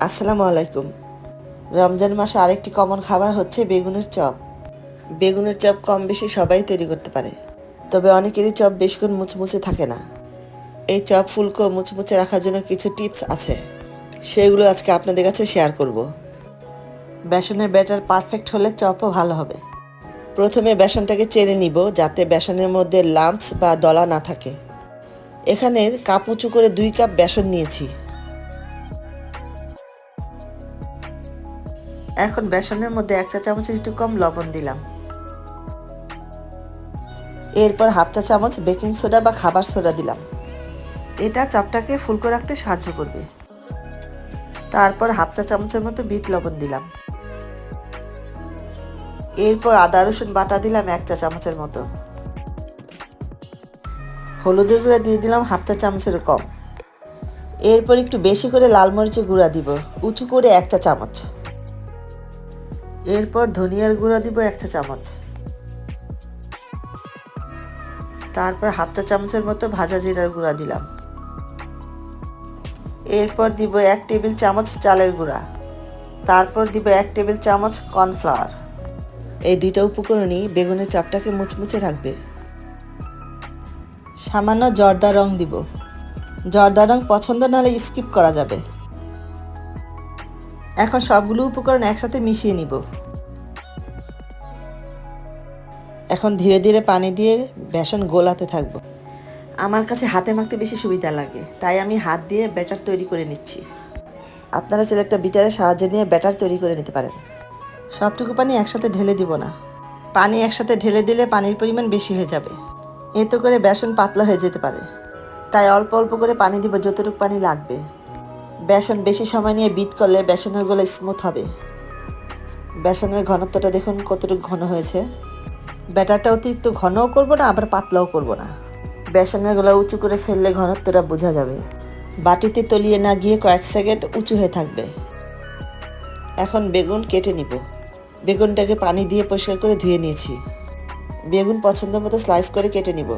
আসসালামু আলাইকুম। রমজান মাসে আরেকটি কমন খাবার হচ্ছে বেগুনের চপ। বেগুনের চপ কম বেশি সবাই তৈরি করতে পারে, তবে অনেকেরই চপ বেশিক্ষণ মুচমুচে থাকে না। এই চপ ফুলকো মুচমুচে রাখার জন্য কিছু টিপস আছে, সেগুলো আজকে আপনাদের কাছে শেয়ার করব। বেসনের ব্যাটার পারফেক্ট হলে চপও ভালো হবে। প্রথমে বেসনটাকে চেড়ে নিব, যাতে বেসনের মধ্যে লাম্পস বা দলা না থাকে। এখানে কাপ উঁচু করে 2 কাপ বেসন নিয়েছি। এখন বেসনের মধ্যে 1 চা চামচের একটু কম লবণ দিলাম। এরপর 1/2 চা চামচ বেকিং সোডা বা খাবার সোডা দিলাম। এটা চপটাকে ফুলকো রাখতে সাহায্য করবে। তারপর 1/2 চা চামচের মতো বিট লবণ দিলাম। এরপর আদা রসুন বাটা দিলাম 1 চা চামচের মতো। হলুদের গুঁড়া দিয়ে দিলাম 1/2 চা চামচের কম। এরপর একটু বেশি করে লাল মরিচের গুঁড়া দিব, উঁচু করে 1 চা চামচ। এরপর ধনিয়ার গুঁড়া দিব 1 চা চামচ। তারপর 1/2 চা চামচের মতো ভাজা জিরার গুঁড়া দিলাম। এরপর দিব 1 টেবিল চামচ চালের গুঁড়া। তারপর দিব 1 টেবিল চামচ কর্নফ্লাওয়ার। এই 2টা উপকরণই বেগুনের চপটাকে মুচমুচে রাখবে। সামান্য জর্দা রং দিব। জর্দা রং পছন্দ না হলে স্কিপ করা যাবে। এখন সবগুলো উপকরণ একসাথে মিশিয়ে নিব। এখন ধীরে ধীরে পানি দিয়ে বেসন গোলাতে থাকব। আমার কাছে হাতে মাখতে বেশি সুবিধা লাগে, তাই আমি হাত দিয়ে ব্যাটার তৈরি করে নিচ্ছি। আপনারা চাইলে একটা বিটারের সাহায্যে নিয়ে ব্যাটার তৈরি করে নিতে পারেন। সবটুকু পানি একসাথে ঢেলে দিব না। পানি একসাথে ঢেলে দিলে পানির পরিমাণ বেশি হয়ে যাবে, এতে করে বেসন পাতলা হয়ে যেতে পারে। তাই অল্প অল্প করে পানি দিব, যতটুকু পানি লাগবে। বেসন বেশি সময় নিয়ে বিট করলে বেসনের গোলা স্মুথ হবে। বেসনের ঘনত্বটা দেখুন কতটুকু ঘন হয়েছে। ব্যাটারটা অতিরিক্ত ঘনও করব না, আবার পাতলাও করব না। বেসনের গোলা উঁচু করে ফেললে ঘনত্বটা বোঝা যাবে। বাটিতে তলিয়ে না গিয়ে কয়েক সেকেন্ড উঁচু হয়ে থাকবে। এখন বেগুন কেটে নিব। বেগুনটাকে পানি দিয়ে পরিষ্কার করে ধুয়ে নিয়েছি। বেগুন পছন্দ মতো স্লাইস করে কেটে নিব।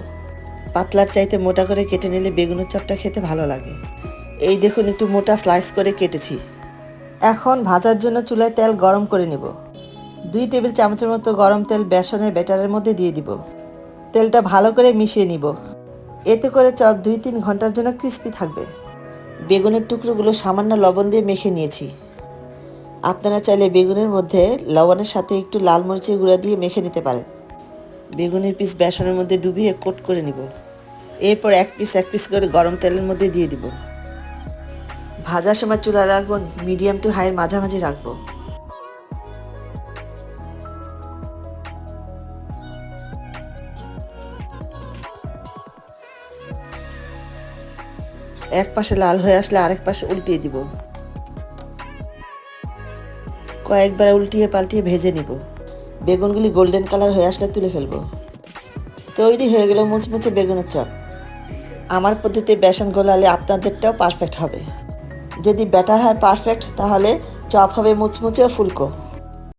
পাতলার চাইতে মোটা করে কেটে নিলে বেগুনের চপটা খেতে ভালো লাগে। এই দেখুন একটু মোটা স্লাইস করে কেটেছি। এখন ভাজার জন্য চুলায় তেল গরম করে নিব। 2 টেবিল চামচের মতো গরম তেল বেসনের ব্যাটারের মধ্যে দিয়ে দিব। তেলটা ভালো করে মিশিয়ে নিব। এতে করে চপ 2-3 ঘন্টার জন্য ক্রিস্পি থাকবে। বেগুনের টুকরোগুলো সামান্য লবণ দিয়ে মেখে নিয়েছি। আপনারা চাইলে বেগুনের মধ্যে লবণের সাথে একটু লাল মরিচের গুঁড়া দিয়ে মেখে নিতে পারেন। বেগুনের পিস বেসনের মধ্যে ডুবিয়ে কোট করে নিব। এরপর এক পিস করে গরম তেলের মধ্যে দিয়ে দিব। ভাজার সময় চুলা রাখবো মিডিয়াম টু হাইয়ের মাঝামাঝি রাখবো। এক পাশে লাল হয়ে আসলে আরেক পাশে উল্টিয়ে দিব। কয়েকবার উল্টিয়ে পাল্টিয়ে ভেজে নিব। বেগুনগুলি গোল্ডেন কালার হয়ে আসলে তুলে ফেলবো। তৈরি হয়ে গেল মুচমুচে বেগুনের চপ। আমার পদ্ধতিতে বেসন গোলালে আপনাদেরটাও পারফেক্ট হবে। যদি ব্যাটার হয় পারফেক্ট, তাহলে চপ হবে মুচমুচে ও ফুলকো।